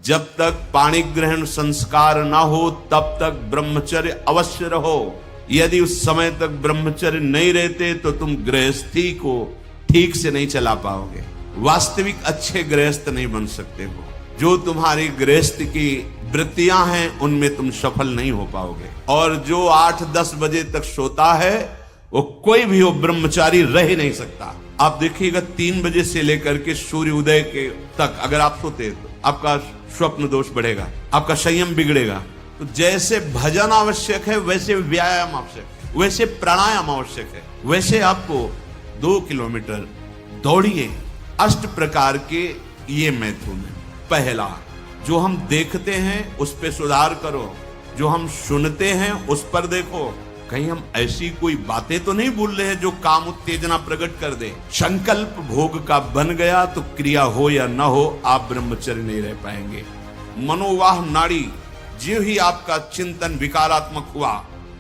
जब तक पाणी ग्रहण संस्कार ना हो तब तक ब्रह्मचर्य अवश्य रहो। यदि उस समय तक ब्रह्मचर्य नहीं रहते तो तुम गृहस्थी को ठीक से नहीं चला पाओगे, वास्तविक अच्छे गृहस्थ नहीं बन सकते हो। जो तुम्हारी गृहस्थ की वृत्तियां हैं उनमें तुम सफल नहीं हो पाओगे। और जो 8-10 बजे तक सोता है वो कोई भी हो ब्रह्मचारी रह ही नहीं सकता। आप देखिएगा 3 बजे से लेकर के सूर्य उदय के तक अगर आप सोते तो आपका स्वप्न दोष बढ़ेगा, आपका संयम बिगड़ेगा। तो जैसे भजन आवश्यक है वैसे व्यायाम आवश्यक है, वैसे प्राणायाम आवश्यक है, वैसे आपको 2 किलोमीटर दौड़िए। 8 प्रकार के ये मैथुन है। पहला, जो हम देखते हैं उस पे सुधार करो, जो हम सुनते हैं उस पर देखो, कहीं हम ऐसी कोई बातें तो नहीं बोल रहे हैं जो काम उत्तेजना प्रकट कर दे। संकल्प भोग का बन गया तो क्रिया हो या ना हो आप ब्रह्मचर्य नहीं रह पाएंगे। मनोवाह नाड़ी, जो ही आपका चिंतन विकारात्मक हुआ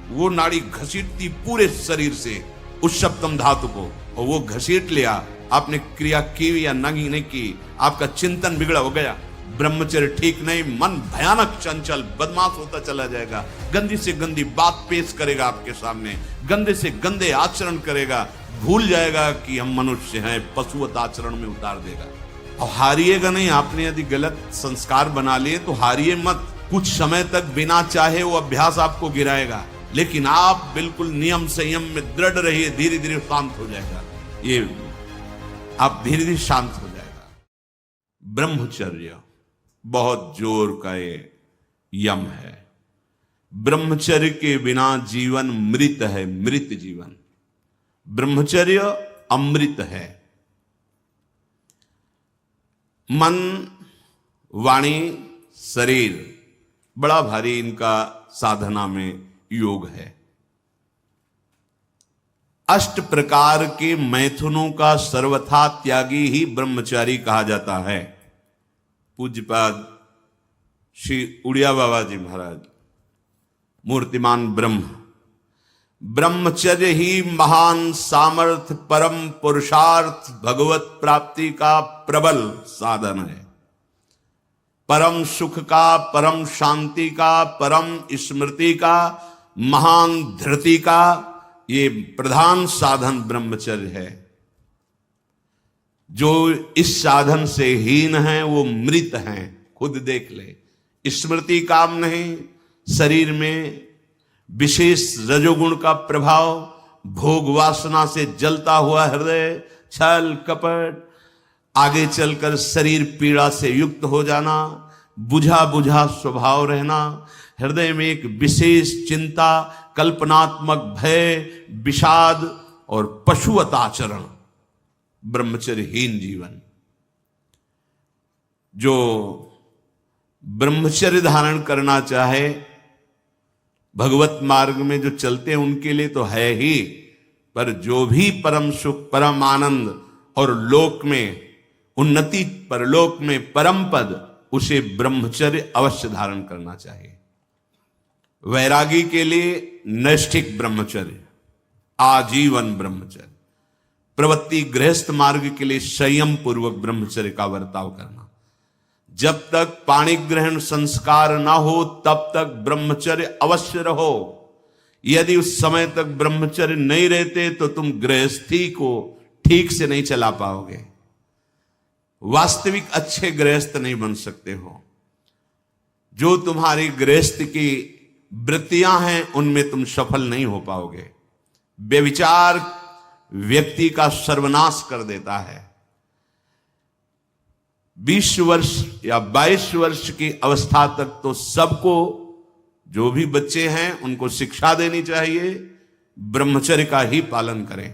वो नाड़ी घसीटती पूरे शरीर से उस सप्तम धातु को, और वो घसीट लिया, आपने क्रिया की या नहीं की, आपका चिंतन बिगड़ा हो गया, ब्रह्मचर्य ठीक नहीं, मन भयानक चंचल बदमाश होता चला जाएगा, गंदी से गंदी बात पेश करेगा आपके सामने, गंदे से गंदे आचरण करेगा, भूल जाएगा कि हम मनुष्य हैं, पशुवत आचरण में उतार देगा। और हारिएगा नहीं। आपने यदि गलत संस्कार बना लिए तो हारिए मत। कुछ समय तक बिना चाहे वो अभ्यास आपको गिराएगा, लेकिन आप बिल्कुल नियम संयम में दृढ़ रहिए, धीरे धीरे शांत हो जाएगा। ये आप धीरे धीरे शांत हो जाएगा। ब्रह्मचर्य बहुत जोर का ये यम है। ब्रह्मचर्य के बिना जीवन मृत है, मृत जीवन। ब्रह्मचर्य अमृत है। मन, वाणी, शरीर बड़ा भारी इनका साधना में योग है। 8 प्रकार के मैथुनों का सर्वथा त्यागी ही ब्रह्मचारी कहा जाता है। पूज्यपाद श्री उड़िया बाबा जी महाराज, मूर्तिमान ब्रह्म, ब्रह्मचर्य ही महान सामर्थ्य, परम पुरुषार्थ, भगवत प्राप्ति का प्रबल साधन है। परम सुख का, परम शांति का, परम स्मृति का, महान धृति का ये प्रधान साधन ब्रह्मचर्य है। जो इस साधन से हीन है वो मृत हैं, खुद देख ले। स्मृति काम नहीं, शरीर में विशेष रजोगुण का प्रभाव, भोग वासना से जलता हुआ हृदय, छल कपट, आगे चलकर शरीर पीड़ा से युक्त हो जाना, बुझा बुझा स्वभाव रहना, हृदय में एक विशेष चिंता, कल्पनात्मक भय, विषाद और पशुवत आचरण, ब्रह्मचर्यहीन जीवन। जो ब्रह्मचर्य धारण करना चाहे, भगवत मार्ग में जो चलते हैं उनके लिए तो है ही, पर जो भी परम सुख, परम आनंद और लोक में उन्नति, परलोक में परम पद, उसे ब्रह्मचर्य अवश्य धारण करना चाहिए। वैरागी के लिए नैष्ठिक ब्रह्मचर्य, आजीवन ब्रह्मचर्य। प्रवृत्ति गृहस्थ मार्ग के लिए संयम पूर्वक ब्रह्मचर्य का वर्ताव करना। जब तक पाणी ग्रहण संस्कार ना हो तब तक ब्रह्मचर्य अवश्य रहो। यदि उस समय तक ब्रह्मचर्य नहीं रहते तो तुम गृहस्थी को ठीक से नहीं चला पाओगे, वास्तविक अच्छे गृहस्थ नहीं बन सकते हो। जो तुम्हारी गृहस्थ की वृत्तियां हैं उनमें तुम सफल नहीं हो पाओगे। व्यभिचार व्यक्ति का सर्वनाश कर देता है। 20 वर्ष या 22 वर्ष की अवस्था तक तो सबको, जो भी बच्चे हैं उनको शिक्षा देनी चाहिए, ब्रह्मचर्य का ही पालन करें।